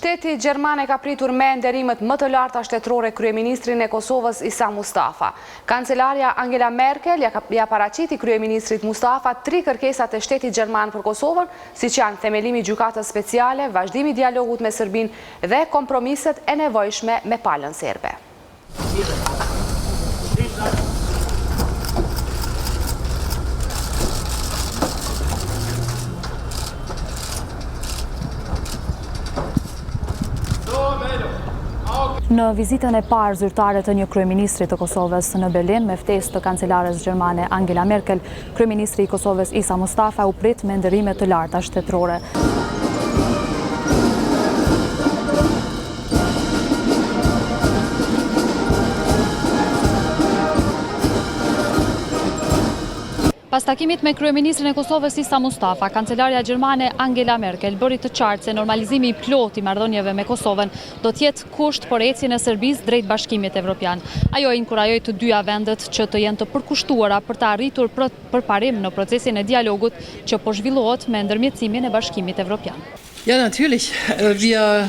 Shteti Gjerman e ka pritur me nderimet më të larta shtetërore kryeministrin e Kosovës Isa Mustafa. Kancelaria Angela Merkel ja paraqiti kryeministrit Mustafa 3 kërkesat e Shtetit Gjerman për Kosovën, siç janë themelimi i gjykatës speciale, vazhdimi i dialogut me Serbinë dhe kompromiset e nevojshme me palën serbe. Në vizitën e parë zyrtare të një kryeministri të Kosovës në Berlin me ftesë të kancelares gjermane Angela Merkel, kryeministri i Kosovës Isa Mustafa u prit me nderime të larta shtetërore. Pas takimit me kryeministrin e Kosovës Isa Mustafa, kancelaria gjermane Angela Merkel bëri të qartë se normalizimi i plot i marrëdhënieve me Kosovën do të jetë kusht për ecjen e Serbisë drejt Bashkimit Evropian. Ajo inkurajoi të dyja vendet që të jenë të përkushtuara për të arritur përparim në procesin e dialogut që po zhvillohet me ndërmjetësimin e Bashkimit Evropian. Ja, natürlich. Wir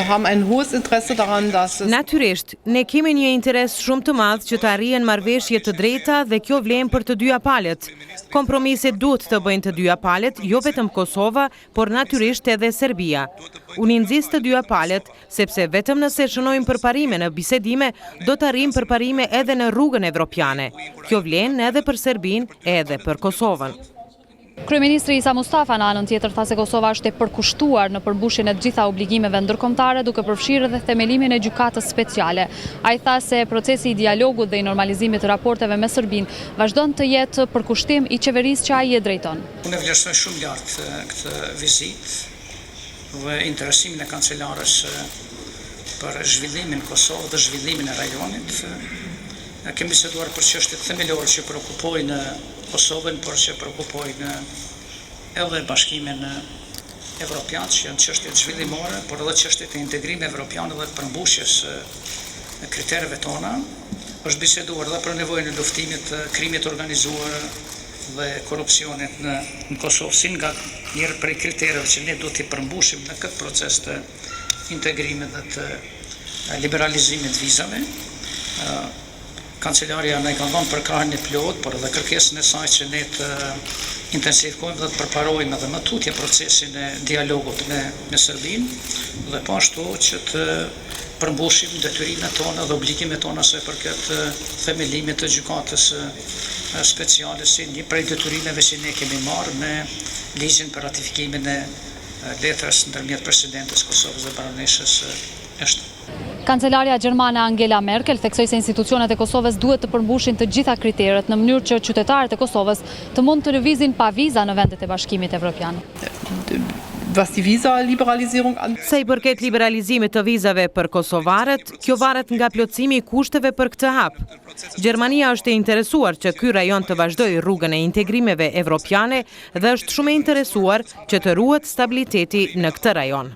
haben ein hohes Interesse daran, dass Natyrisht, ne kemi një interes shumë të madh që të arrihen marrëveshje të drejta dhe kjo vlen për të dyja palët. Kompromiset duhet të bëjnë të dyja palët, jo vetëm Kosova, por natyrisht edhe Serbia. Unë nxis të dyja palët, sepse vetëm nëse shënojmë përparime në bisedime, do të arrijmë përparime edhe në rrugën evropiane. Kjo vlen edhe për Serbinë, edhe për Kosovën. Kryeministri Isa Mustafa në anën tjetër tha se Kosova është e përkushtuar në përmbushjen e të gjitha obligimeve ndërkombëtare, duke përfshirë edhe themelimin e gjykatës speciale. Ai tha se procesi i dialogut dhe i normalizimit të raporteve me Serbinë vazhdon të jetë përkushtim i qeverisë që ai e drejton. Unë e vlerësoj shumë lart këtë vizitë dhe interesimin e kancelares për zhvillimin e Kosovës dhe zhvillimin e rajonit. Kemi biseduar për çështjet themelore që shqetësojnë Kosovën, por që shqetësojnë edhe Bashkimin Evropian, që janë çështje zhvillimore, por edhe çështjet e integrimit evropian dhe të përmbushjes kritereve tona. Është biseduar edhe për nevojën e luftimit të krimit organizuar dhe korrupsionit në Kosovë, si nga njëra prej kritereve që ne duhet t'i përmbushim në këtë proces të integrimit dhe të liberalizimit të vizave. Kancelaria ne ka dhënë përkrahjen e plot, por edhe kërkesën e saj që ne të intensifikojmë dhe të përparojmë edhe më tutje procesin e dialogut me Serbinë dhe po ashtu që të përmbushim detyrimet tona dhe obligimet tona sa i përket themelimit të gjykatës speciale si një prej detyrimeve që ne kemi marrë me ligjin për ratifikimin e letrës ndërmjet presidentes Kosovës dhe baroneshës Ashton. Kancelaria gjermane Angela Merkel theksoi se institucionet e Kosovës duhet të përmbushin të gjitha kriteret në mënyrë që qytetarët e Kosovës të mund të lëvizin pa viza në vendet e Bashkimit Evropian. Was die Visa-Liberalisierung Sa i përket liberalizimit të vizave për kosovarët, kjo varet nga plotësimi i kushteve për këtë hap. Gjermania është e interesuar që ky rajon të vazhdojë rrugën e integrimeve evropiane dhe është shumë e interesuar që të ruhet stabiliteti në këtë rajon.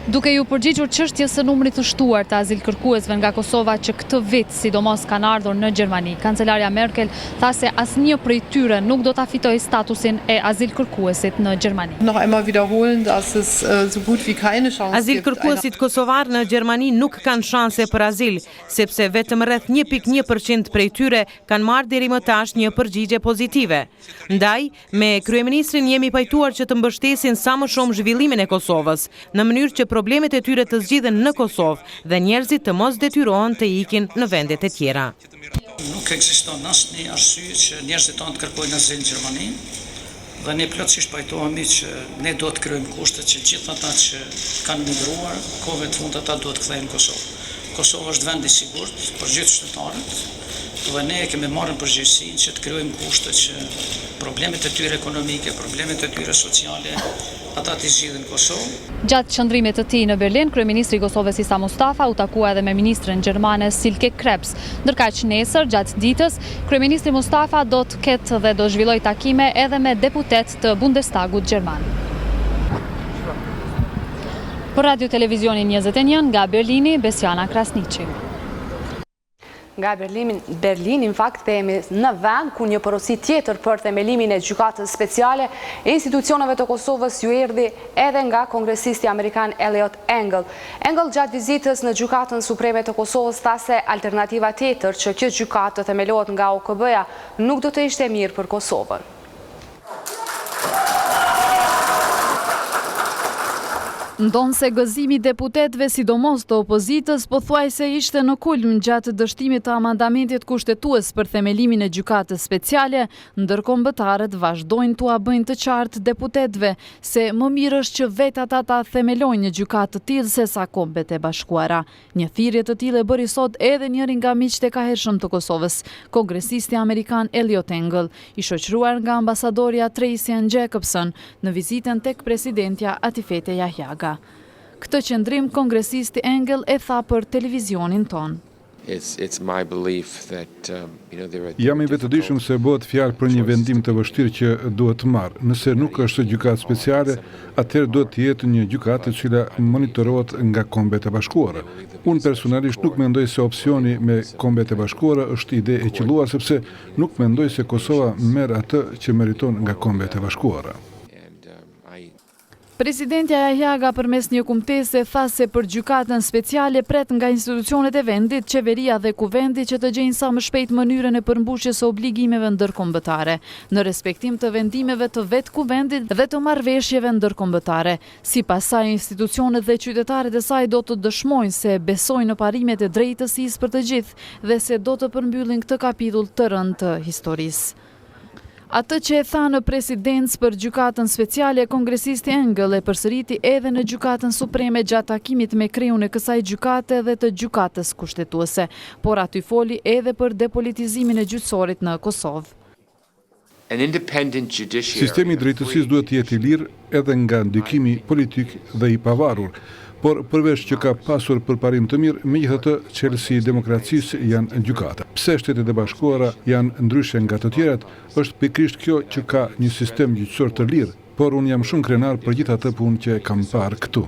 Duke ju përgjigjur çështjes së numrit të shtuar të azilkërkuesve nga Kosova që këtë vit sidomos kanë ardhur në Gjermani, kancelaria Merkel tha se asnjë prej tyre nuk do ta fitojë statusin e azilkërkuesit në Gjermani. Noch einmal wiederholen, dass es so gut wie keine Chance gibt. Azilkërkuesit kosovar në Gjermani nuk kanë shanse për azil, sepse vetëm rreth 1.1% prej tyre kanë marrë deri më tash një përgjigje pozitive. Ndaj, me kryeministrin jemi pajtuar që të mbështesin sa më shumë zhvillimin e Kosovës, në mënyrë që problemet e tyre të zgjidhen në Kosovë dhe njerëzit të mos detyrohen të ikin në vendet e tjera. Nuk ekziston asnjë arsye që njerëzit tonë të kërkojnë azil në Gjermani dhe ne plotësisht pajtohemi që ne do të krijojmë kushtet që gjithë ata që kanë migruar kohëve të fundit ata duhet kthehen në Kosovë. Kosova është vend i sigurt për gjithë qytetarët dhe ne kemi marrë përgjegjësinë që të krijojmë kushte që problemet e tyre ekonomike, problemet e tyre sociale ata të zgjidhen në Kosovë. Gjatë qëndrimit të tij në Berlin, kryeministri i Kosovës Isa Mustafa u takua edhe me ministren gjermane Silke Krebs. Ndërkaq nesër, gjatë ditës, kryeministri Mustafa do të ketë dhe do zhvillojë takime edhe me deputet të Bundestagut gjerman. Për Radio Televizionin 21 nga Berlini, Besiana Krasniqi. Nga Berlin, në fakt, themi në vend ku një porosi tjetër për themelimin e gjykatës speciale e institucioneve të Kosovës ju erdhi edhe nga kongresisti amerikan Eliot Engel. Engel gjatë vizitës në gjykatën supreme të Kosovës tha se alternativa tjetër që kjo gjykatë të themelohet nga OKB-ja nuk do të ishte mirë për Kosovën. Ndonë se gëzimi deputetve sidomos të opozitës po thuaj se ishte në kulm gjatë dështimit të amandamentit kushtetues për themelimin e gjykatës speciale, ndërkombëtarët vazhdojnë t'ua bëjnë të qartë deputetve se më mirë është që vetë ata ta themelojnë një gjykatë të tillë se sa Kombet e Bashkuara. Një thirrje të tillë e bëri sot edhe njëri nga miqtë e kaheshëm të Kosovës, kongresisti amerikan Eliot Engel, i shoqëruar nga ambasadorja Tracy Ann Jacobson në vizitën tek presidentja Atifete Jahjaga. Këtë qëndrim kongresisti Engel e tha për televizionin ton. Jam i vetëdijshëm se bëhet fjalë për një vendim të vështirë që duhet të marrë. Nëse nuk është gjykatë speciale, atëherë duhet të jetë një gjykatë e cila monitorohet nga Kombet e Bashkuara. Unë personalisht nuk mendoj se opsioni me Kombet e Bashkuara është ide e qelluar, sepse nuk mendoj se Kosova merr atë që meriton nga Kombet e Bashkuara. Presidentja Jahjaga përmes një kumtese tha se për gjykatën speciale pret nga institucionet e vendit, qeveria dhe kuvendi që të gjejnë sa më shpejt mënyrën e përmbushjes së obligimeve ndërkombëtare, në respektim të vendimeve të vetë kuvendit dhe të marrëveshjeve ndërkombëtare. Sipas saj, institucionet dhe qytetarët e saj do të dëshmojnë se besojnë në parimet e drejtësisë për të gjithë dhe se do të përmbyllin këtë kapitull të rënd të historisë. Atë që e tha në presidencë për gjykatën speciale, kongresisti Engel e përsëriti edhe në gjykatën supreme gjatë takimit me kreun e kësaj gjykate dhe të gjykatës kushtetuese, por aty foli edhe për depolitizimin e gjyqësorit në Kosovë. Sistemi i drejtësisë duhet të jetë i lirë edhe nga ndikimi politik dhe i pavarur, por përveç që ka pasur përparim të mirë, megjithatë çelësi i demokracisë janë gjykata. Pse Shtetet e Bashkuara janë ndryshe nga të tjerat, është pikërisht kjo që ka një sistem gjyqësor të lirë, por unë jam shumë krenar për gjithë atë punë që kam parë këtu.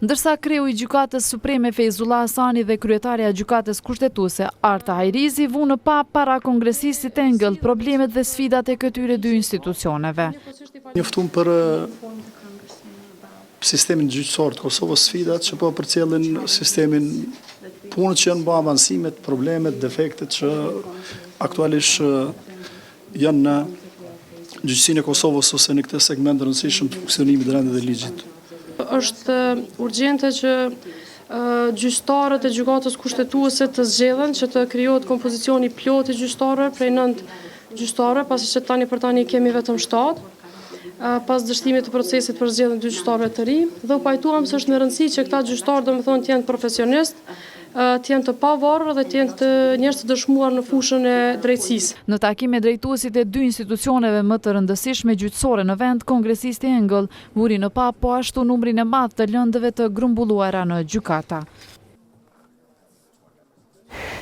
Ndërsa kreu i gjykatës supreme Feyzullah Hasani dhe kryetaria e gjykatës kushtetuese Arta Hajrizi vunë pa para kongresistit Engel problemet dhe sfidat e këtyre dy institucioneve. Njoftum për sistemin gjyqësor të Kosovës, sfidat që po përcjellin sistemin, punët që janë bë avansimet, problemet, defektet që aktualisht janë në gjyqësinë e Kosovës ose në këtë segment të rëndësishëm të funksionimit të rendit dhe ligjit. Është urgjente që gjyqtarët e gjykatës kushtetuese të zgjedhen që të krijohet kompozicioni plot i gjyqtarëve prej 9 gjyqtarë, pasi që tani për tani kemi vetëm 7. Pas dështimit të procesit për zgjedhjen e dy gjyqtarëve të ri, dhe u pajtuam se është me rëndësi që këta gjyqtarë domethënë të jenë profesionistë, të jenë të pavarur dhe të jenë të njerëz të dëshmuar në fushën e drejtësisë. Në takim me drejtuesit e dy institucioneve më të rëndësishme gjyqësore në vend, kongresisti Engel vuri në pa po ashtu numrin e madh të lëndëve të grumbulluara në gjykata.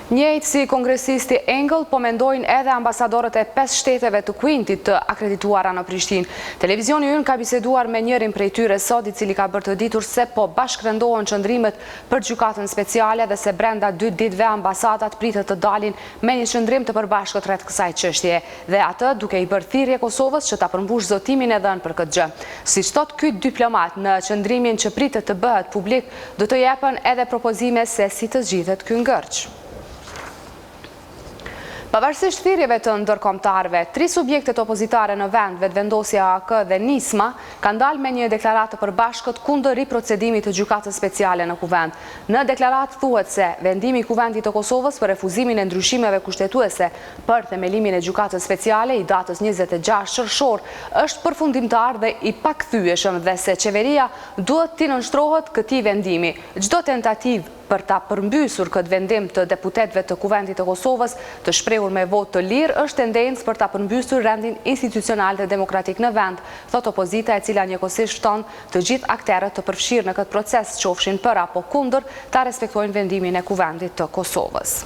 Njëjtë si kongresisti Engel, po mendojnë edhe ambasadorët e 5 shteteve të Kuintit të akredituara në Prishtinë. Televizioni ynë ka biseduar me njërin prej tyre sot, i cili ka bërë të ditur se po bashkërendohen qëndrimet për gjykatën speciale dhe se brenda 2 ditëve ambasadat pritet të dalin me një qëndrim të përbashkët rreth kësaj çështjeje, dhe atë duke i bërë thirrje Kosovës që ta përmbush zotimin e dhënë për këtë gjë. Siç thot ky diplomat, në qëndrimin që pritet të bëhet publik, do të jepen edhe propozime se si të zgjidhet ky ngërç. Pavarësisht thirrjeve të ndërkombëtarëve, 3 subjektet opozitare në vend, Vetëvendosja AK dhe Nisma, kanë dalë me një deklaratë të përbashkët kundër riprocedimit të gjykatës speciale në Kuvend. Në deklaratë thuhet se vendimi i Kuvendit të Kosovës për refuzimin e ndryshimeve kushtetuese për themelimin e gjykatës speciale i datës 26 qershor është përfundimtar dhe i pakthyeshëm dhe se qeveria duhet t'i nënshtrohet këtij vendimi. Çdo tentativë për ta përmbysur këtë vendim të deputetëve të Kuvendit të Kosovës të shprehur me votë të lirë është tendencë për ta përmbysur rendin institucional dhe demokratik në vend, thot opozita, e cila njëkohësisht shton të gjithë akterët të përfshirë në këtë proces, qofshin për apo kundër, ta respektojnë vendimin e Kuvendit të Kosovës.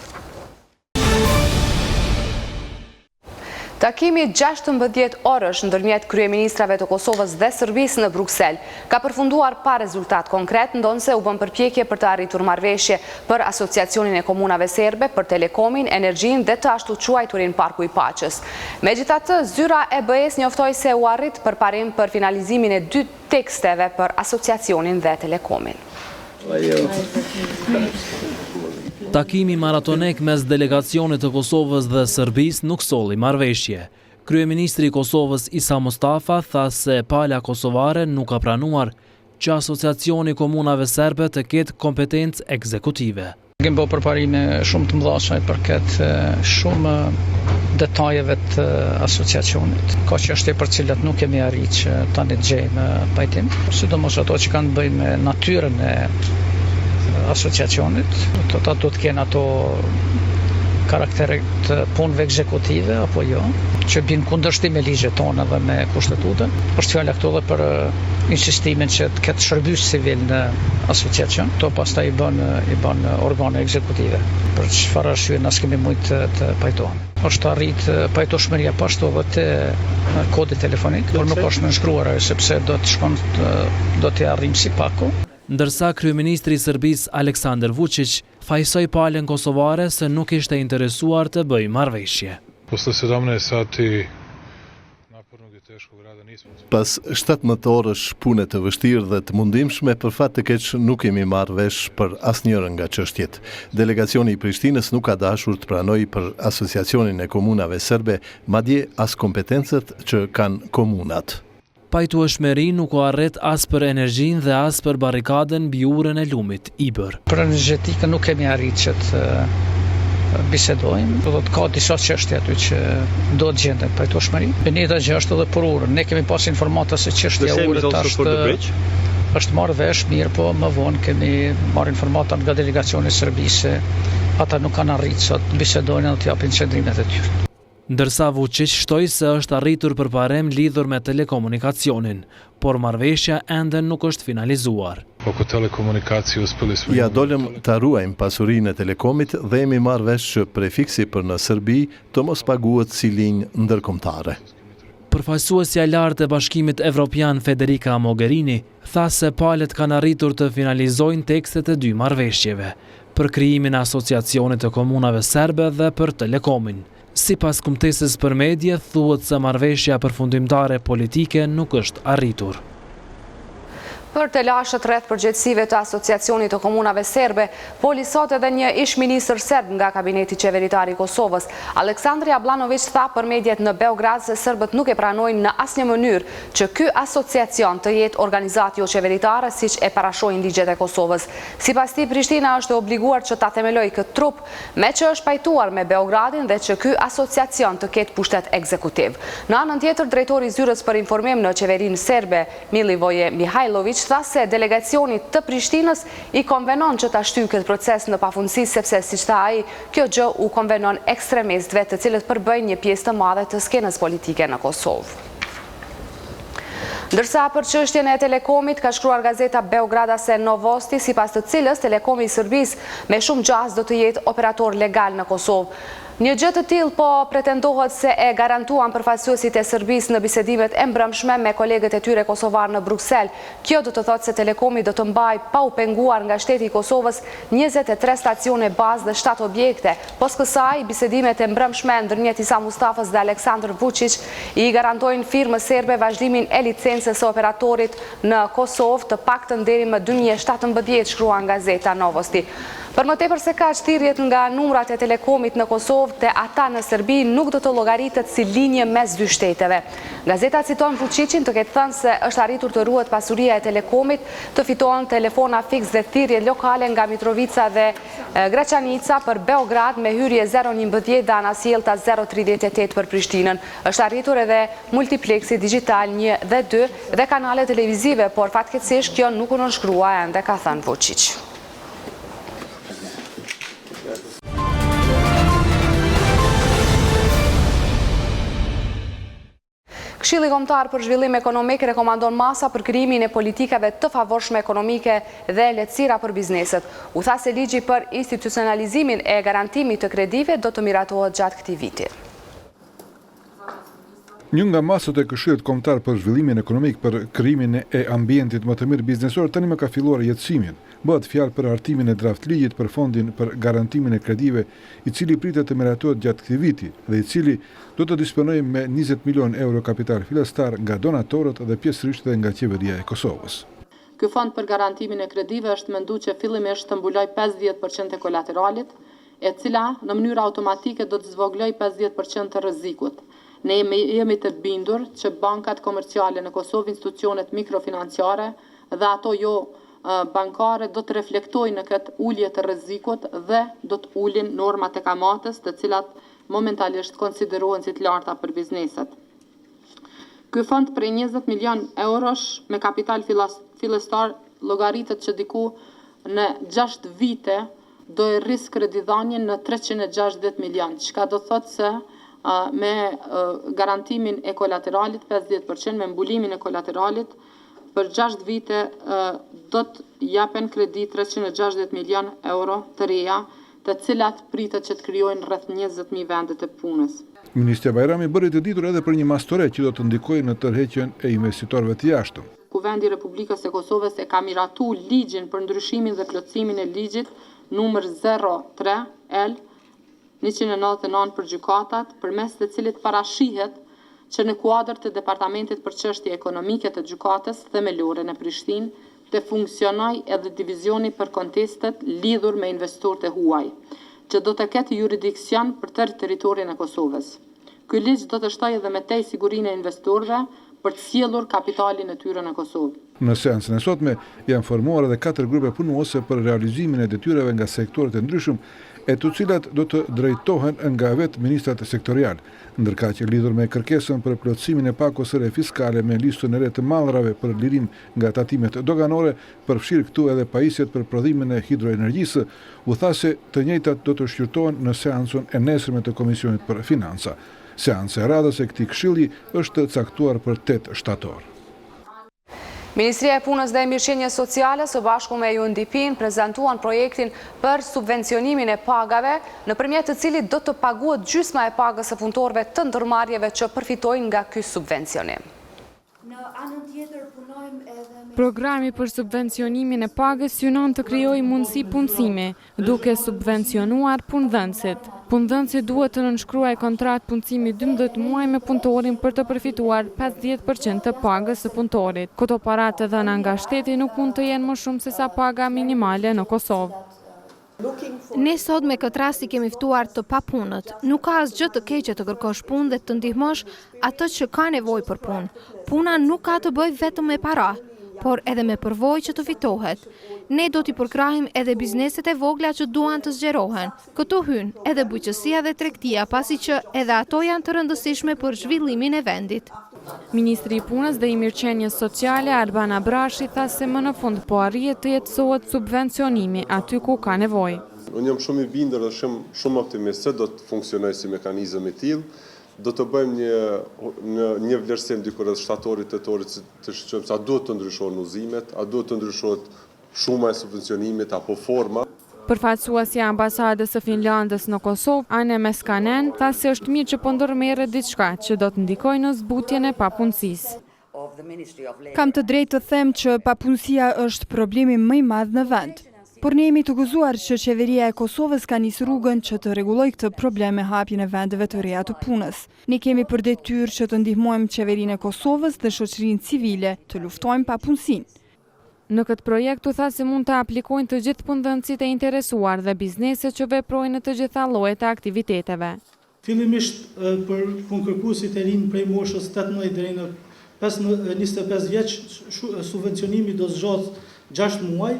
Takimi 16 orësh ndërmjet kryeministrave të Kosovës dhe Serbisë në Bruksel ka përfunduar pa rezultat konkret, ndonse u bën përpjekje për të arritur marrëveshje për Asociacionin e Komunave Serbe, për telekomin, energjinë dhe të ashtu quajturin Parku i Paqës. Megjithatë, zyra e BE-s njoftoi se u arrit përparim për finalizimin e 2 teksteve për Asociacionin dhe telekomin. Takimi maratonek mes delegacionit të Kosovës dhe Serbisë nuk solli marrëveshje. Kryeministri i Kosovës Isa Mustafa tha se pala kosovare nuk ka pranuar që Asociacioni Komunave Serbe të ketë kompetencë ekzekutive. Kemi bërë përparime shumë të mëdha sa i përket shumë detajeve të asociacionit. Ka çështje për të cilat nuk kemi arritur që tani të gjejmë pajtim, sidomos ato që kanë të bëjnë me natyrën e asociacionit. Ata do të kenë ato karaktere të punëve ekzekutive apo jo, që bin kundërshtim me ligjet tona dhe me kushtetutën. Është fjala këtu edhe për insistimin që të ketë shërbys civil në asociacion. Kto pastaj i bën organe ekzekutive. Për çfarë arsye na s'kemi mujt të pajtohemi. Është arrit pajtoshmëria pas të edhe të kodit telefonik, por nuk është nënshkruar ajo sepse do të arrijmë si pako. Ndërsa kryeministri i Serbisë Aleksandar Vučić fajsoi palën kosovare se nuk ishte interesuar të bëjë marrëveshje. Pas 17 orësh pune të vështirë dhe të mundimshme, për fat të keq nuk kemi marrë vesh për asnjërin nga çështjet. Delegacioni i Prishtinës nuk ka dashur të pranojë për Asociacionin e Komunave Serbe, madje as kompetencët që kanë komunat. Pajtueshmëri nuk u arret as për energjinë dhe as për barrikadën mbi urën e lumit Ibër. Për energjetikën nuk kemi arritur që të bisedojmë. Do të ka disa çështje aty që do të gjenden pajtueshmëri. Benita që është edhe për urën. Ne kemi pas informata se çështja e urës është marrë vesh, mirë, po më vonë kemi marrë informata nga delegacioni i Serbisë. Ata nuk kanë arritur sot të bisedojnë dhe të japin qendrimet e tyre. Ndërsa Vučić shtoi se është arritur përparem lidhur me telekomunikacionin, por marrëveshja ende nuk është finalizuar. Ja dolëm ta ruajmë pasurinë e telekomit dhe jemi marrë vesh që prefiksi për në Serbi të mos paguhet si linjë ndërkombëtare. Përfaqësuesja e lartë e Bashkimit Evropian Federica Mogherini tha se palët kanë arritur të finalizojnë tekstet e 2 marrëveshjeve, për krijimin e Asociacionit të Komunave Serbe dhe për telekomin. Sipas kumtesës për medje, thuhet se marrëveshja përfundimtare politike nuk është arritur. Për të lashët rreth përgjegjësive të Asociacionit të Komunave Serbe, poli sot edhe një ish-ministër serb nga kabineti qeveritar i Kosovës. Aleksandar Jablanović tha për mediat në Beograd se serbët nuk e pranojnë në asnjë mënyrë që ky asociacion të jetë organizatë jo qeveritare siç e parashojnë ligjet e Kosovës. Sipas tij, Prishtina është e obliguar që ta themelojë këtë trup, me që është pajtuar me Beogradin dhe që ky asociacion të ketë pushtet ekzekutiv. Në anën tjetër, drejtori i zyrës për informim në qeverinë serbe, Milivoje Mihajlović, tha se delegacioni të Prishtinës i konvenon që ta shtyjë këtë proces në pafundësi, sepse siç tha ai, kjo gjë u konvenon ekstremistëve të cilët përbëjnë një pjesë të madhe të skenës politike në Kosovë. Ndërsa për çështjen e telekomit ka shkruar gazeta Beogradase Novosti, sipas të cilës telekomi i Serbisë me shumë gjaz do të jetë operator legal në Kosovë. Një gjë të tillë po pretendohet se e garantuan përfaqësuesit e Serbisë në bisedimet e mbrëmshme me kolegët e tyre kosovar në Bruksel. Kjo do të thotë se telekomi do të mbajë pa u penguar nga shteti i Kosovës 23 stacione bazë dhe 7 objekte. Pos kësaj, bisedimet e mbrëmshme ndërmjet Isa Mustafës dhe Aleksandar Vučić i garantojnë firmës serbe vazhdimin e licencës së operatorit në Kosovë të paktën deri më 2017, shkruan gazeta Novosti. Për më tepër se kaq, thirrjet nga numrat e telekomit në Kosovë te ata në Serbi nuk do të llogaritet si linje mes dy shteteve. Gazeta citon Vučićin të ketë thënë se është arritur të ruhet pasuria e telekomit, të fitohen telefona fiks dhe thirrje lokale nga Mitrovica dhe Graçanica për Beograd me hyrje 011 dhe anasjellta 038 për Prishtinën. Është arritur edhe multipleksi digjital 1 dhe 2 dhe kanale televizive, por fatkeqësisht kjo nuk u nënshkrua ende, ka thënë Vučić. Këshilli Kombëtar për Zhvillim Ekonomik rekomandon masa për krijimin e politikave të favorshme ekonomike dhe lehtësira për bizneset. U tha se ligji për institucionalizimin e garantimit të kredive do të miratohet gjatë këtij viti. Një nga masat e Këshillit Kombëtar për Zhvillimin Ekonomik për krijimin e ambientit më të mirë biznesor tani më ka filluar jetësimin. Bëhet fjalë për hartimin e draft ligjit për fondin për garantimin e kredive, i cili pritet të miratohet gjatë këtij viti dhe i cili do të disponojë me 20 milion euro kapital fillestar nga donatorët dhe pjesërisht edhe nga qeveria e Kosovës. Ky fond për garantimin e kredive është menduar që fillimisht të mbuloj 50% e kolateralit, e cila në mënyrë automatike do të zvogloj 50% të rrezikut. Ne jemi të bindur që bankat komerciale në Kosovë, institucionet mikrofinanciare dhe ato jo bankare do të reflektojnë në këtë ulje të rrezikut dhe do të ulin normat e kamatës, të cilat momentalisht konsiderohen si të larta për bizneset. Ky fond për 20 milion eurosh me kapital fillestar llogaritet që diku në 6 vite do e rris kredidhanjen në 360 milion, çka do thotë se me garantimin e kolateralit 50%, me mbulimin e kolateralit për 6 vite do të japen kredi 360 milion euro të reja, të cilat pritet që të krijojnë rreth 20.000 vende të punës. Ministri Bajrami bëri të ditur edhe për një mastore që do të ndikojë në tërheqjen e investitorëve të jashtëm. Kuvendi i Republikës së Kosovës e ka miratuar ligjin për ndryshimin dhe plotësimin e ligjit numër 03L 199 për gjykatat, përmes të cilit parashihet që në kuadër të Departamentit për Çështje Ekonomike të Gjykatës Themelore në Prishtinë të funksionojë edhe divizioni për kontestet lidhur me investorët e huaj, që do të ketë jurisdiksion për tërë territorin e Kosovës. Ky ligj do të shtojë edhe me tej sigurinë e investorëve për të sjellur kapitalin e tyre në Kosovë. Në seancën e sotme janë formuar edhe 4 grupe punuese për realizimin e detyrave nga sektorët e ndryshëm, e të cilat do të drejtohen nga vetë ministrat sektorial, ndërkaq që lidhur me kërkesën për plotësimin e pakosëre fiskale me listën e re të mallrave për lirim nga tatimet doganore, përfshirë këtu edhe pajisjet për prodhimin e hidroenergjisë, u tha se të njëjtat do të shqyrtohen në seancën e nesërme të Komisionit për Financa. Seanca e radhës e këtij këshilli është caktuar për 8 shtator. Ministria e Punës dhe Mirëqenies Sociale së bashku me UNDP-n prezantuan projektin për subvencionimin e pagave, nëpërmjet të cilit do të paguhet gjysma e pagës së punëtorëve të ndërmarrjeve që përfitojnë nga ky subvencionim. Programi për subvencionimin e pagës synon të krijojë mundësi punësimi, duke subvencionuar punëdhënësit. Punëdhënësi duhet të nënshkruajë kontratë punësimi 12 muaj me punëtorin për të përfituar 50% të pagës së punëtorit. Këto paratë të dhëna nga shteti nuk mund të jenë më shumë se sa paga minimale në Kosovë. Ne sot me këtë rast I kemi ftuar të papunët. Nuk ka asgjë të keqe të kërkosh punë dhe të ndihmosh atë që ka nevojë për punë. Puna nuk ka të bëjë vetëm me para, por edhe me përvojë që të fitohet. Ne do t'i përkrahim edhe bizneset e vogla që duan të zgjerohen. Këtu hyn edhe bujqësia dhe tregtia, pasi që edhe ato janë të rëndësishme për zhvillimin e vendit. Ministri I Punës dhe I Mirëqenies Sociale Arbana Brashi tha se më në fund po arrihet të jetësohet subvencionimi aty ku ka nevojë. Unë jam shumë I bindur dhe shumë optimist se do të funksionojë si mekanizëm I tillë. Do të bëjmë një vlerësim diku rreth shtatorit tetorit të shqyrtojmë sa duhet të ndryshohen udhëzimet, a duhet të ndryshohet shuma e subvencionimit apo forma. Përfaqësuesja e ambasadës së Finlandës në Kosovë, Ane Meskanen, tha se është mirë që po ndërmerret diçka që do të ndikojë në zbutjen e papunësisë. Kam të drejtë të them që papunësia është problemi më I madh në vend. Por ne jemi të gëzuar që qeveria e Kosovës ka nisur rrugën që të rregullojë këtë problem me hapjen e vendeve të reja të punës. Ne kemi për detyrë që të ndihmojmë qeverinë e Kosovës dhe shoqërinë civile të luftojmë papunësinë. Në këtë projekt u tha se mund të aplikojnë të gjithë punëdhënësit e interesuar dhe bizneset që veprojnë në të gjitha llojet e aktiviteteve. Fillimisht për punëkërkuesit e rinj prej moshës 18 deri në 25 vjeç, subvencionimi do zgjat 6 muaj.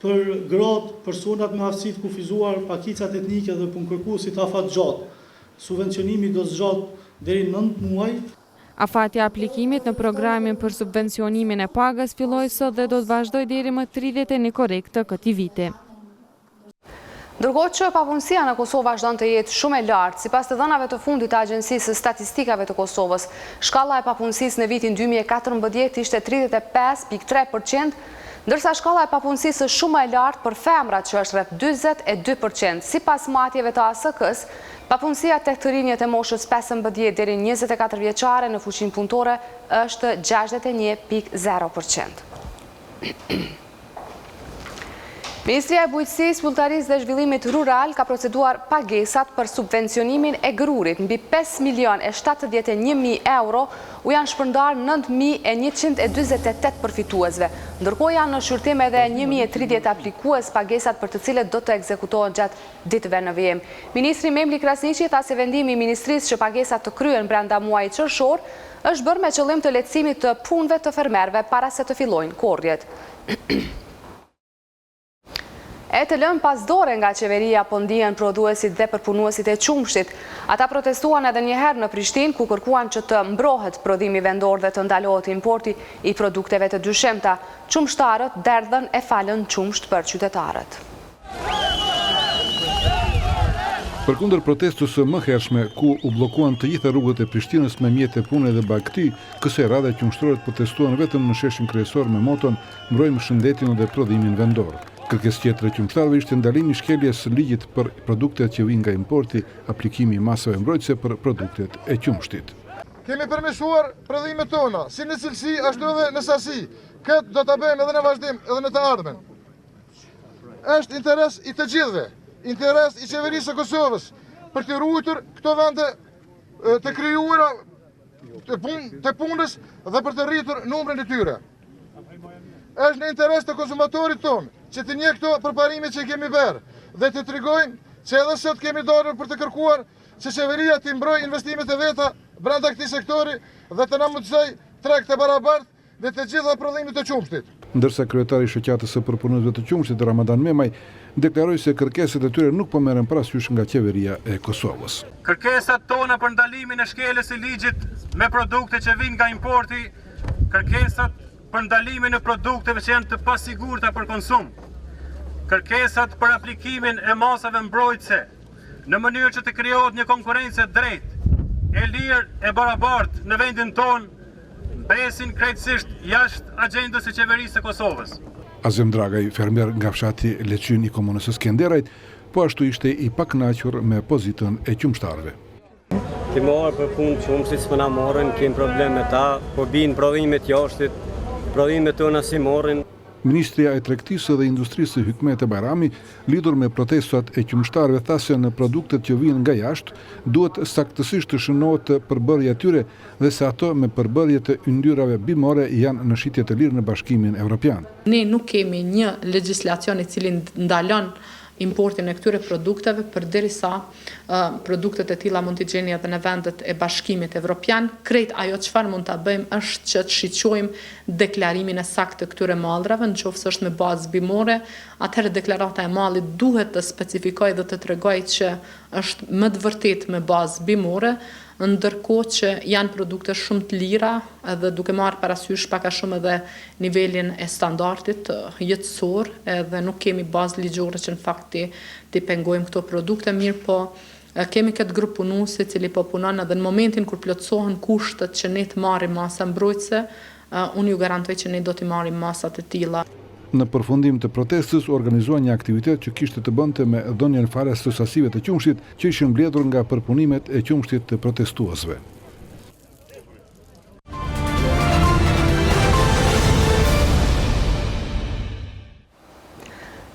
Për gratë, personat me aftësi të kufizuar, pakicat etnike dhe punëkërkuesit afatgjatë, subvencionimi do zgjat deri 9 muaj. Afati aplikimit në programin për subvencionimin e pagës filloi sot dhe do të vazhdojë deri më 31 korrik të këtij viti. Ndërkohë që papunësia në Kosovë vazhdon të jetë shumë e lartë, sipas të dhënave të fundit të Agjencisë së Statistikave të Kosovës, shkalla e papunësisë në vitin 2014 ishte 35.3%, ndërsa shkalla e papunësisë është shumë e lartë për femrat që është rreth 42%, sipas matjeve të ASK-s, Papunësia tek të rinjët e moshës 15 deri 24 vjeçare në fuqinë punëtore është 61.0%. Ministria e Bujqësisë, Pulltarisë dhe Zhvillimit Rural ka proceduar pagesat për subvencionimin e grurit. Mbi 5.071.000 euro u janë shpërndar 9.128 përfituesve. Ndërkohë janë në shqyrtim edhe 1.030 aplikues pagesat për të cilët do të ekzekutohen gjatë ditëve në vijim. Ministri Memli Krasniqi tha se vendimi i ministrisë që pagesat të kryen brenda muajit qershor është bërë me qëllim të lehtësimit të punëve të fermerëve para se të fillojnë korrjet. E të lënë pas dore nga qeveria po ndihen prodhuesit dhe përpunuesit e qumshtit. Ata protestuan edhe njëherë në Prishtinë ku kërkuan që të mbrohet prodhimi vendor dhe të ndalohet importi i produkteve të dyshemta. Qumshtarët derdhën e falën qumsht për qytetarët. Përkundër protestës së mëhershme ku u bllokuan të gjitha rrugët e Prishtinës me mjete pune dhe bagti, kësaj radhe qumshtorët protestuan vetëm në sheshin kryesor me moton "Mbrojmë shëndetin dhe prodhimin vendor". Kërkesë tjetër e qumshtarëve ishte ndalimi i shkeljes së ligjit për produktet që vijnë nga importi, aplikimi i masave mbrojtëse për produktet e qumshtit. Kemi përmirësuar prodhimet tona, si në cilësi ashtu edhe në sasi. Këtë do ta bëjmë edhe në vazhdim, edhe në të ardhmen. Është interes i të gjithëve, interes i qeverisë së Kosovës për të ruajtur këto vende të krijuara të punës dhe për të rritur numrin e tyre. Është në interes të konsumatorit tonë që të njeh këto përparime që kemi bërë dhe të tregojmë që edhe sot kemi dalur për të kërkuar që qeveria të mbrojë investimet e veta brenda këtij sektori dhe të na mundsoj treg të barabartë dhe të gjitha prodhimet e qumshtit. Ndërsa kryetari i shoqatës së përpunuesve të qumshtit Ramadan Memaj deklaroi se kërkesat e tyre nuk po merren parasysh nga qeveria e Kosovës. Kërkesat tona për ndalimin e shkeljes së ligjit me produkte që vijnë nga importi, kërkesat për ndalimin e produkteve që janë të pasigurta për konsum, kërkesat për aplikimin e masave mbrojtëse në mënyrë që të krijohet një konkurrencë drejtë, e lirë e barabartë në vendin tonë, besin krejtësisht jashtë agjendës së qeverisë së Kosovës. Azem Dragaj, fermer nga fshati Leçyn i komunës së Skenderajt, po ashtu ishte i pakënaqur me pozitën e qumshtarëve. Ti marrë për punë qumshtit s'më na morën, kemi probleme ta, po binë prodhimet jashtit, prodhimet tona si morën. Ministria e Tregtisë dhe Industrisë Hykmet Bajrami, lidhur me protestat e qumshtarëve, tha se në produktet që vijnë nga jashtë duhet saktësisht të shënohet përbërja e tyre dhe se ato me përbërje të yndyrave bimore janë në shitje të lirë në Bashkimin Evropian. Ne nuk kemi një legjislacion i cili ndalon importin e këtyre produkteve përderisa produktet e tilla mund t'i gjeni edhe në vendet e Bashkimit Evropian. Krejt ajo çfarë mund ta bëjmë është që të shiqojmë deklarimin e saktë të këtyre mallrave, nëse është me bazë bimore, atëherë deklarata e mallit duhet të specifikojë dhe të tregojë që është më të vërtetë me bazë bimore, ndërkohë që janë produkte shumë të lira edhe duke marrë parasysh pak a shumë edhe nivelin e standardit jetësor, edhe nuk kemi bazë ligjore që në fakt të pengojmë këto produkte, mirë po kemi këtë grup punuesi i cili po punon edhe në momentin kur plotësohen kushtet që ne të marrim masa mbrojtëse, unë ju garantoj që ne do të marrim masat e tilla. Në përfundim të protestës u organizua një aktivitet që kishte të bënte me dhënien fare së sasive të qumshtit që ishin mbledhur nga përpunimet e qumshtit të protestuesve.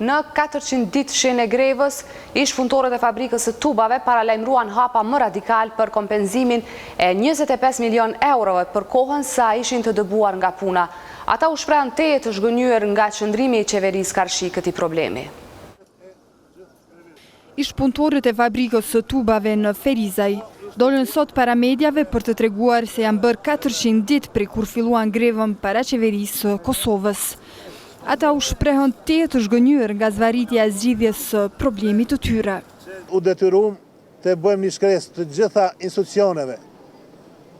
Në 400 ditë shenjë e grevës, ish punëtorët e fabrikës së tubave paralajmëruan hapa më radikal për kompenzimin e 25 milion eurove për kohën sa ishin të dëbuar nga puna. Ata u shprehën të zhgënjur nga qëndrimi i qeverisë karshi këtij problemi. Ish punëtorët e fabrikës së tubave në Ferizaj dolën sot para mediave për të treguar se janë bërë 400 ditë prej kur filluan grevën para qeverisë së Kosovës. Ata u shprehën të zhgënjur nga zvarritja e zgjidhjes së problemit të tyre. U detyruam të bëjmë një shkresë të gjitha institucioneve,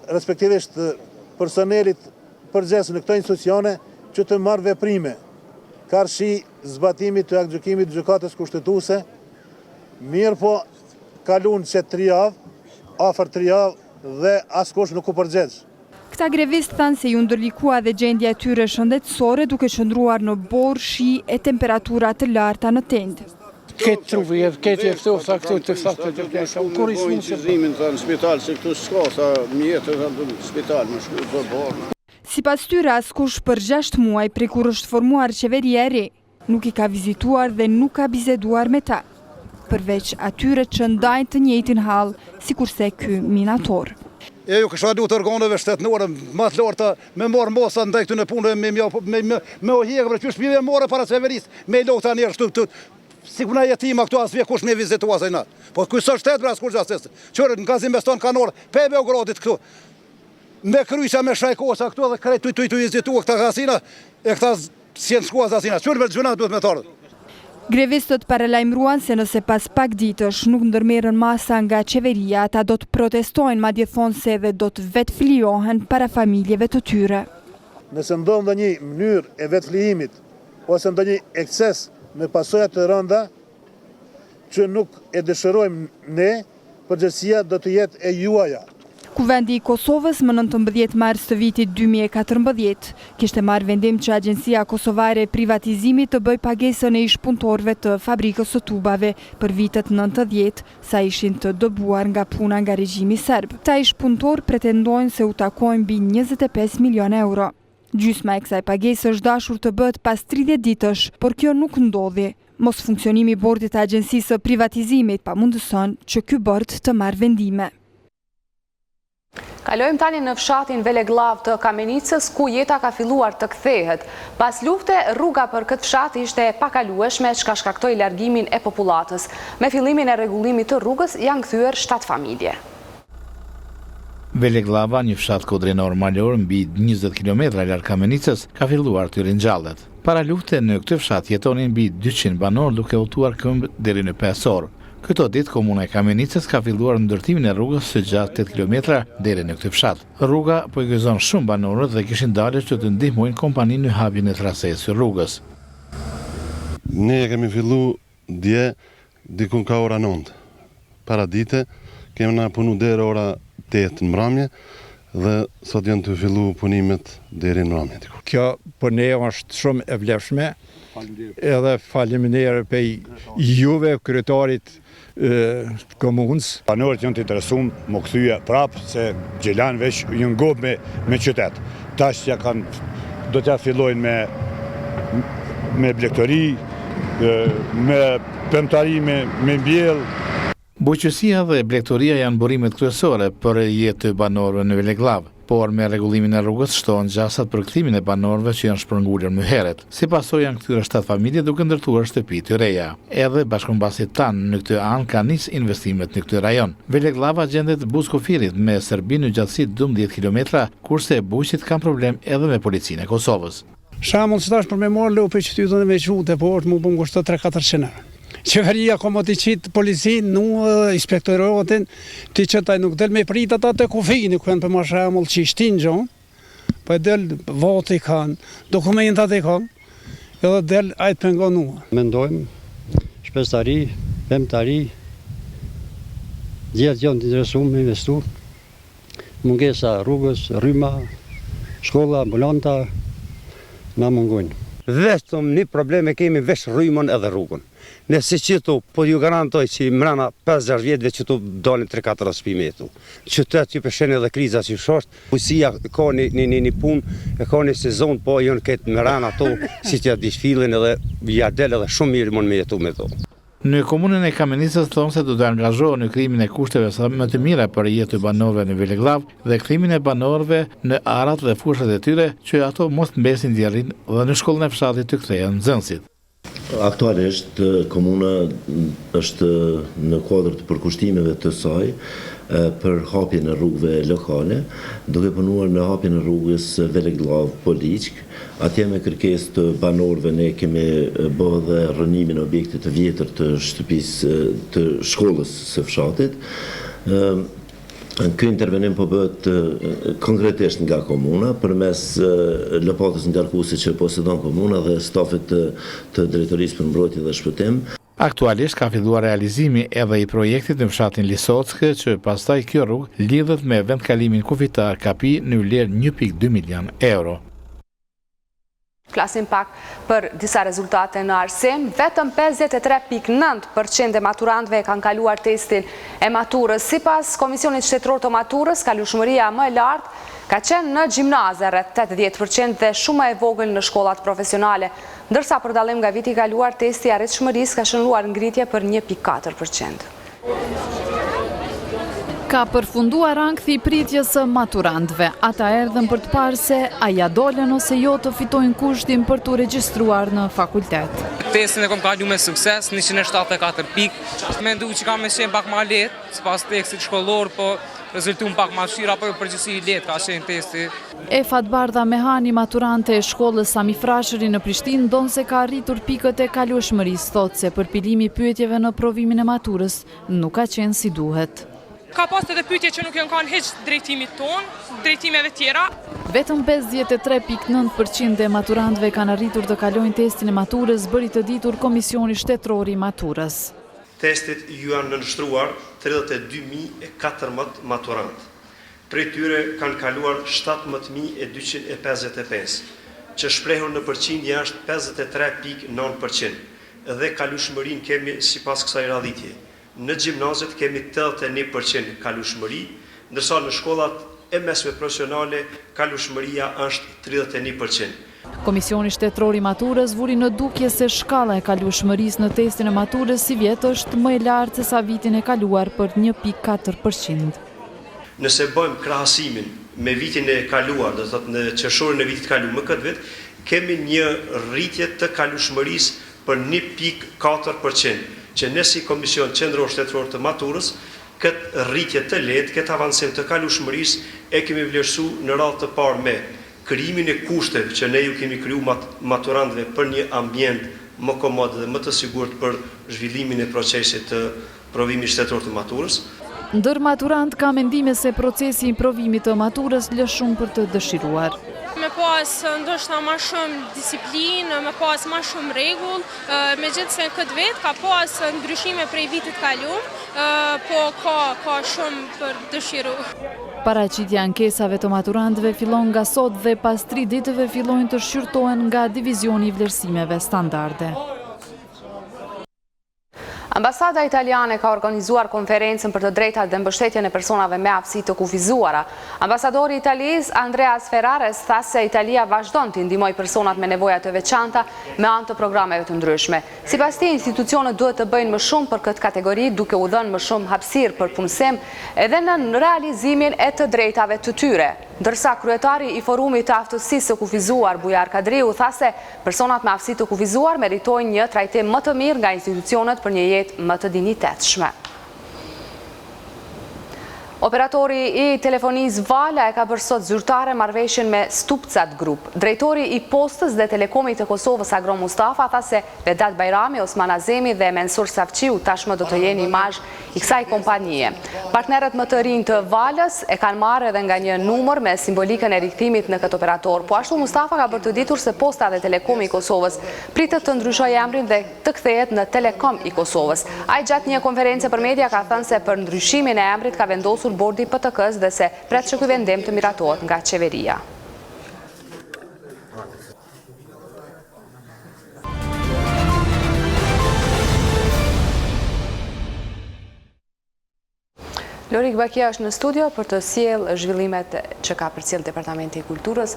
respektivisht personelit përgjithshëm në këto institucione që të marrë veprime, karshi zbatimit të aktgjykimit të gjykatës kushtetuese, mirë po kalun që 3 javë, afër 3 javë dhe askush nuk u përgjigj. Këta grevist thanë se ju ndërlikua dhe gjendja e tyre shëndetësore duke qëndruar në borë, shi e temperatura të larta në tendë. Këtë të rrugë, këtë e ftofta, këtu të ftofta të plesha. Kur i smunë që zimin të në spital, se këtu s'ka, sa mjetër në spital, më shku të borë. Si pas tyre, askush për 6 muaj prej kur është formuar qeveria e re, nuk i ka vizituar dhe nuk ka biseduar me ta, përveç atyre që ndajnë të njëjtin hall, sikurse ky minator. Ju kësha du të organeve shtetënore, më të larta, me marë mosa ndaj këtu në punë, me o hjekë, për që shpive marë para qeverisë, me i lokë të njerë shtu, si kuna jetima këtu asë vje kush me vizitua zajna. Po kësë shtetë bra s'kur gjasës, qërë në gazim beston kanor, pe Beogradit këtu, me kryqa me shajkosa këtu dhe krejt të vizitua këta gazina, e këta s'jenë shkua gazina, qërë me të gjuna duhet me tardë. Grevistët paralajmëruan se nëse pas pak ditësh nuk ndërmerën masa nga qeveria, ata do të protestojnë, madje thonë se edhe do të vetë flijohen para familjeve të tyre. Nëse ndonë dhe një mënyrë e vetë flijimit, ose ndë një ekses me pasojat të rënda, që nuk e dëshërojmë ne, përgjësia do të jetë e juaja. Kuvendi i Kosovës më 19 mars të vitit 2014 kishte marrë vendim që Agjencia Kosovare e Privatizimit të bëj pagesën e ish-punëtorëve të fabrikës së tubave për vitet 90, sa ishin të dëbuar nga puna nga regjimi serb. Ta ish-punëtorë pretendojnë se u takojnë mbi 25 milion euro. Gjysma e kësaj pagesë është dashur të bëhet pas 30 ditësh, por kjo nuk ndodhi. Mos funksionimi i bordit të Agjencisë së Privatizimit pamundëson që ky bord të marrë vendime. Kalojmë tani në fshatin Veleglav të Kamenicës, ku jeta ka filluar të kthehet. Pas lufte, rruga për këtë fshat ishte e pakalueshme, çka shkaktoi largimin e popullatës. Me fillimin e rregullimit të rrugës janë kthyer 7 familje. Veleglava, një fshat kodrinor malor mbi 20 km larg Kamenicës, ka filluar të ringjallet. Para lufte në këtë fshat jetonin mbi 200 banor duke udhëtuar këmbë deri në 5 orë. Këto ditë komuna e Kamenicës ka filluar ndërtimin e rrugës së gjatë 8 km deri në këtë fshat. Rruga po i gëzon shumë banorët dhe kishin dalë që të ndihmojnë kompaninë në hapjen e trasesë së rrugës. Ne kemi fillu dje dikun ka ora 9. Para dite kemi na punu deri ora 8 në mramje dhe sot janë të fillu punimet deri në mramje. Kjo për ne është shumë e vlefshme, edhe faleminderit për juve kryetarit komunës. Banorët janë të interesuar më kthye prapë se Gjelan veç janë gob me qytet. Tash ja do t'ja fillojnë me blegtori, me pemtari, me mbjell. Bujqësia dhe blegtoria janë burimet kryesore për jetë të banorëve në Veleglav, por me rregullimin e rrugës shtohen gjasat për kthimin e banorëve që janë shpërngulur më herët. Si pasojë janë kthyer 7 familje duke ndërtuar shtëpi të reja. Edhe Bashkëmbasi Tan në këtë anë ka nis investimet në këtë rajon. Veleglava gjendet Buskofirit me Serbi në gjatësi 12 km, kurse Bujqit kanë problem edhe me policinë e Kosovës. Shamull që tash për me marrë lupe që ty të në veçvute, po është mu bëmë kushtë 3-400 euro. Qeveria ka më të qitë policinë, nuk inspektoratin, të qëtaj nuk del me prit ata të kufini, kënë për ma shamull që ishtin gjonë, po e del voti kanë, dokumentat e kanë, edhe del ajtë pengonua. Mendojmë, shpestari, pemtari, gjithë janë të interesuar me investu, mungesa rrugës, rryma, shkolla, ambulanta, na mungojnë. Vetëm një probleme kemi veç rrymën edhe rrugën. Nëse qëtu, po ju garantoj që mrena 5-6 vjetëve që tu dalin 3-4 spime tu. Qytet ju përshen edhe kriza që shosht, Bujqësia ka një punë, ka një sezon, po janë këtë mrena to, si që ja dishfilin edhe ja del edhe shumë mirë mund me jetu me to. Në komunën e Kamenicës thonë se do të angazhohen në krijimin e kushteve sa më të mira për jetë të banorëve në Veleglav dhe kthimin e banorëve në arat dhe fushat e tyre që ato mos të mbesin djerrin dhe në shkollën e fshatit të kthehen nxënësit. Aktualisht komuna është në kuadër të përkushtimeve të saj për hapjen e rrugëve lokale, duke punuar në hapjen e rrugës Veleglav Poliçk. Atje me kërkesë të banorëve ne kemi bërë dhe rënimin e objektit të vjetër të shtëpisë të shkollës së fshatit. Ky intervenim po bëhet konkretisht nga komuna përmes lopatës ngarkuese që posedon komuna dhe stafit të drejtorisë për mbrojtje dhe shpëtim. Aktualisht ka filluar realizimi edhe i projektit në fshatin Lisockë, që pastaj kjo rrugë lidhet me vendkalimin kufitar Kapi në vlerë 1.2 milion euro. Flasim pak për disa rezultate në arsim. Vetëm 53.9% e maturantëve kanë kaluar testin e maturës. Sipas Komisionit Shtetëror të Maturës, kalueshmëria më e lartë ka qenë në gjimnaze rreth 80% dhe shumë e vogël në shkollat profesionale, ndërsa për dallim nga viti i kaluar testi i arritshmërisë ka shënuar ngritje për 1.4%. Ka përfunduar ankthi i pritjes së maturantëve. Ata erdhën për të parë se a ja dolen ose jo të fitojnë kushtin për të regjistruar në fakultet. Testin e kom kalu me sukses, 174 pikë. Mendu që kam me qenë pak ma letë, sipas tekstit shkollor, po rezultum pak ma shira, po përgjithësi i letë ka qenë testi. Efat Bardha Mehani, maturante e shkollës Sami Frashëri në Prishtinë, donë se ka arritur pikët e kalueshmërisë, thotë se përpilimi i pyetjeve në provimin e maturës nuk ka qenë si duhet. Ka pas edhe pyetje që nuk janë kanë hiç drejtimit ton, drejtimeve tjera. Vetëm 53.9% e maturantëve kanë arritur të kalojnë testin e maturës, bëri të ditur Komisioni Shtetëror i Maturës. Testit ju janë nënshtruar 32.014 maturantë. Prej tyre kanë kaluar 17.255, që shprehur në përqindje është 53.9%, dhe kalueshmërinë kemi sipas kësaj radhitje. Në gjimnazet kemi 81% kalueshmëri, ndërsa në shkollat e mesme profesionale kalueshmëria është 31%. Komisioni Shtetëror i Maturës vuri në dukje se shkalla e kalueshmërisë në testin e maturës si vjet është më e lartë se sa vitin e kaluar për 1.4%. Nëse bëjmë krahasimin me vitin e kaluar, do thotë në qershorin e vitit kaluar më këtë vit, kemi një rritje të kalueshmërisë për 1.4%. Që ne si Komision Qendror Shtetëror të Maturës, këtë rritje të lehtë, këtë avancim të kalueshmërisë e kemi vlerësuar në radhë të parë me krijimin e kushteve që ne ju kemi kriju maturantëve për një ambient më komod dhe më të sigurt për zhvillimin e procesit të provimit shtetëror të maturës. Ndër maturant ka mendime se procesi i provimit të maturës lë shumë për të dëshiruar. Me pas ndoshta ma shumë disiplinë, me pas ma shumë rregull, megjithëse këtë vit ka pas ndryshime prej vitit kaluar, po ka shumë për dëshiru. Paraqitja ankesave të maturantëve fillon nga sot dhe pas 3 ditëve fillojnë të shqyrtohen nga Divizioni i Vlerësimeve Standarde. Ambasada italiane ka organizuar konferencën për të drejtat dhe mbështetjen e personave me aftësi të kufizuara. Ambasadori italiz Andreas Ferrares tha se Italia vazhdon të ndihmojë personat me nevoja të veçanta me anë të programeve të ndryshme. Sipas tij, institucionet duhet të bëjnë më shumë për këtë kategori, duke u dhënë më shumë hapësirë për punësim edhe në realizimin e të drejtave të tyre. Ndërsa kryetari i Forumit të Aftësisë së Kufizuar, Bujar Kadriu, tha se personat me aftësi të kufizuar meritojnë një trajtim më të mirë nga institucionet për një jetë më të dinjitetshme. Operatori i telefonisë Vala e ka bërë sot zyrtare marrëveshjen me Stupcat Group. Drejtori i Postës dhe Telekomit të Kosovës Agron Mustafa tha se Vedat Bajrami, Osman Azemi dhe Mensur Safqiu tashmë do të jenë imazh i kësaj kompanie. Partnerët më të rinj të Valës e kanë marrë edhe nga një numër me simbolikën e rikthimit në këtë operator. Po ashtu Mustafa ka bërë të ditur se Posta dhe Telekomi i Kosovës pritet të ndryshojë emrin dhe të kthehet në Telekom i Kosovës. Ai gjatë një konferencë për media ka thënë se për ndryshimin e emrit ka vendosur bordi PTK-s dhe se pret që ky vendim të miratohet nga qeveria. Lorik Bakia është në studio për të sjellë zhvillimet që ka përcjell Departamenti i Kulturës.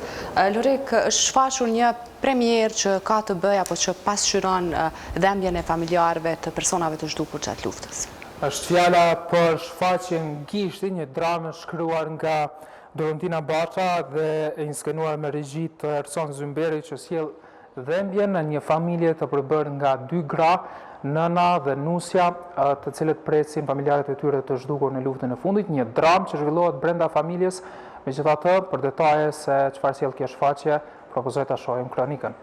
Lorik, është shfaqur një premierë që ka të bëjë apo që pasqyron dhembjen e familjarëve të personave të zhdukur gjatë luftës. Është fjala për shfaqjen Gishti, një dramë shkruar nga Dorontina Bacha dhe inskenuar me regji të Erson Zymberi që sjell dhembjen në një familje të përbërë nga 2 gra, nëna dhe nusja, të cilët presin familjarët e tyre të zhdukur në luftën e fundit, një dramë që zhvillohet brenda familjes. Megjithatë, për detaje se çfarë sjell kjo shfaqje, propozoj ta shohim kronikën.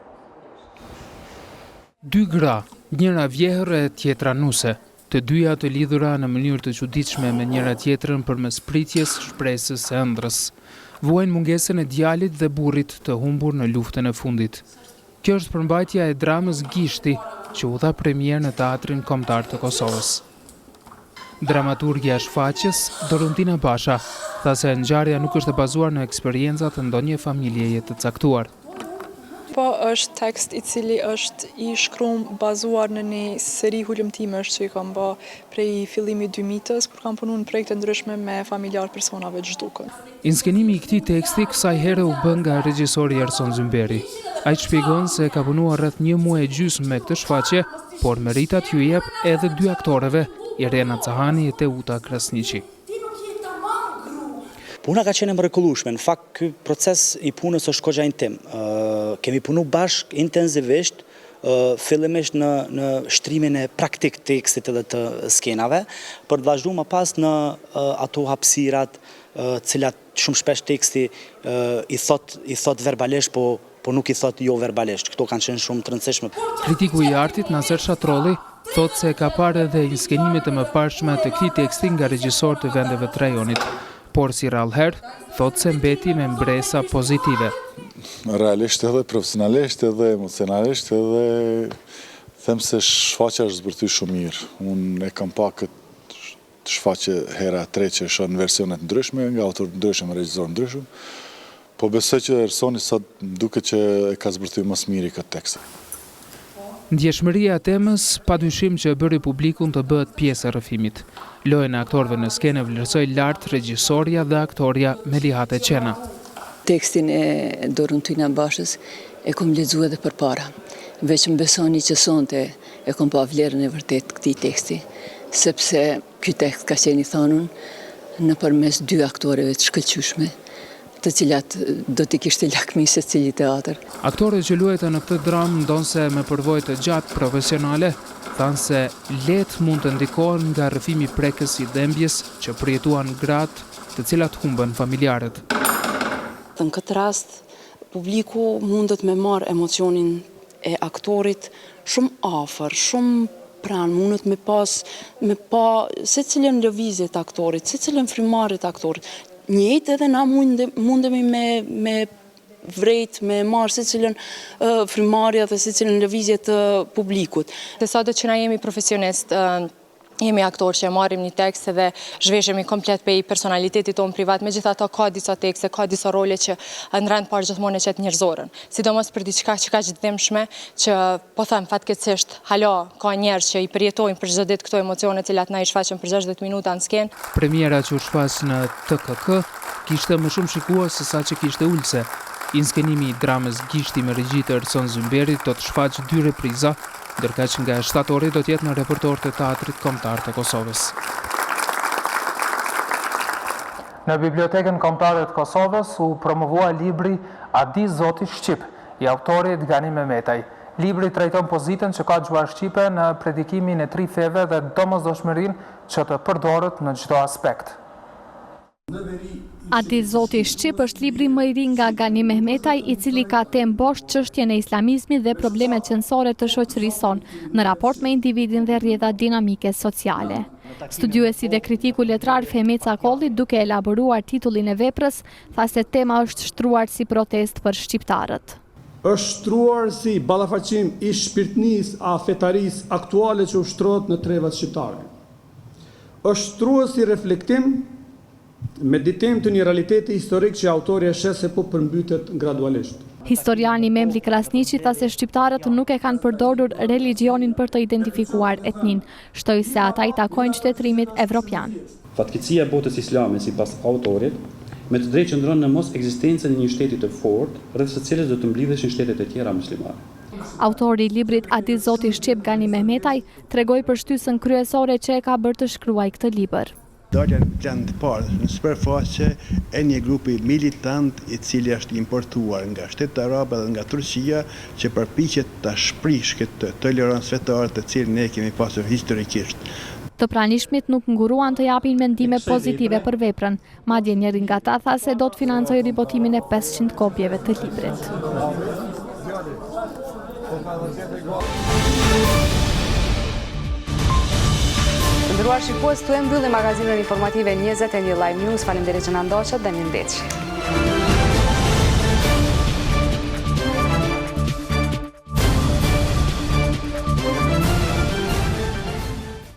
2 gra, njëra vjehër e tjetra nuse. Të dyja të lidhura në mënyrë të çuditshme me njëra tjetrën përmes pritjes, shpresës së ëndrrës. Vuajnë mungesën e djalit dhe burrit të humbur në luftën e fundit. Kjo është përmbajtja e dramës Gishti, që u dha premierë në Teatrin Kombëtar të Kosovës. Dramaturgja e shfaqjes, Dorontina Basha, tha se ngjarja nuk është e bazuar në eksperiencat të ndonjë familjeje të caktuar. Po është tekst i cili është i shkruar bazuar në një seri hulumtimesh që i kam bë prej fillimit 2000-s, kur kam punuar në projekte ndryshme me familjar personave të zhdukën. Inskenimi i këtij teksti kësaj here u bën nga regjisori Erson Zymberi. Ai shpjegon se ka punuar rreth 1 muaj e gjysmë me këtë shfaqje, por meritat ju jep edhe 2 aktorëve, Irena Cahani e Teuta Krasniqi. Puna ka qenë mrekullueshme. Në fakt, ky proces i punës është koxha intim. Kemi punu bashk intensivisht, fillimisht në shtrimin e praktik të tekstit edhe të skenave, për të vazhduar më pas në ato hapësirat, cilat shumë shpesh teksti i thot verbalisht, po nuk i thot jo verbalisht. Këto kanë qenë shumë të rëndësishme. Kritiku i artit Naser Shatrolli thot se ka parë edhe inskenimet e mëparshme të këtij teksti nga regjisorë të vendeve të rajonit. Por si rallëherë, thot se mbeti me mbresa pozitive. Realisht edhe profesionalisht edhe emocionalisht edhe them se shfaqja është zbërthy shumë mirë. Unë e kam pa këtë shfaqje hera 3 që është në versionet ndryshme, nga autor ndryshme, regjisor ndryshme, po besoj që Ersoni sot duke që e ka zbërthy më së miri këtë tekst. Ndjeshmëria e temës padyshim që bëri publikun të bëhet pjesë e rrëfimit. Lojën e aktorëve në skenë vlerësoi lart regjisorja dhe aktoria Melihate Qena. Tekstin e Dorën Tyna Bashës e kom lexuar edhe përpara. Veç më besoni që sonte e kom pa vlerën e vërtet këtij teksti, sepse ky tekst ka qenë i thonun nëpërmes 2 aktorëve të shkëlqyeshme, të cilat do t'i kishte lakmi se cili teatr. Aktorët që luajtën në këtë dramë ndonse me përvojë të gjatë profesionale, thanë se lehtë mund të ndikohen nga rrëfimi prekës i dhembjes që përjetuan gratë të cilat humbën familjarët. Në këtë rast, publiku mundet me marrë emocionin e aktorit shumë afër, shumë pranë, mundet me pa se cilën lëvizje të aktorit, se cilën frymarrje të aktorit. Njëjtë edhe na mundemi me vrejt, me marrë se cilën frymarrje dhe se cilën lëvizje të publikut. Dhe sot që na jemi profesionist, jemi aktor që marrim një tekst dhe zhveshemi komplet pe i personalitetit tonë privat, megjithatë ka disa tekste, ka disa role që në rend parë gjithmonë e qet njerëzorën. Sidomos për diçka që ka gjithdhemshme, që po them fatkeqësisht, hala ka njerëz që i përjetojnë për çdo ditë këto emocione të cilat na i shfaqen për 60 minuta në skenë. Premiera që u shfaq në TKK kishte më shumë shikues se sa që kishte ulse. Inskenimi i dramës Gishti me regji të Erson Zymberit do të shfaq 2 repriza, ndërka që nga shtatori do t'jetë në repertor të Teatrit Kombëtar të Kosovës. Në Bibliotekën Kombëtare të Kosovës u promovua libri Adi Zoti Shqip, i autorit Gani Mehmetaj. Libri trajton pozitën që ka gjuar Shqipe në predikimin e 3 feve dhe domosdoshmërinë që të përdoret në çdo aspekt. Adi Zoti Shqip është libri më i ri nga Gani Mehmetaj, i cili ka temë bosh çështjen e islamizmit dhe problemet qendrore të shoqërisë sonë në raport me individin dhe rrjedha dinamike sociale. Studiuesi dhe kritiku letrar Femeca Kolli, duke elaboruar titullin e veprës, tha se tema është shtruar si protest për shqiptarët. Është shtruar si ballafaqim i shpirtnisë a fetarisë aktuale që ushtrohet në trevat shqiptare. Është shtruar si reflektim meditim të një realiteti historik që autori e sheh se po përmbytet gradualisht. Historiani Memli Krasniqi tha se shqiptarët nuk e kanë përdorur religionin për të identifikuar etnin, shtoi se ata i takojnë shtetërimit evropian. Fatkeqësia e botës islame sipas autorit, me të drejtë qëndron në mos ekzistencën e një shteti të fortë, rreth së cilës do të mblidheshin shtetet e tjera muslimane. Autori i librit Adi Zoti Shqip Gani Mehmetaj tregoi për shtysën kryesore që e ka bërë të shkruaj këtë libër. Dalja në plan të parë në superfaqe e një grupi militant i cili është importuar nga Shtetet Arabe dhe nga Turqia që përpiqet ta shprish këtë tolerancë fetare të cilën ne kemi pasur historikisht. Të pranishmit nuk nguruan të japin mendime pozitive për veprën, madje njëri nga ta tha se do të financojë ribotimin e 500 kopjeve të librit. Ndëruar shikues, tu e mbyllim magazinën informative 21 Live News. Faleminderit që na ndoqët dhe mirëmbëngjes.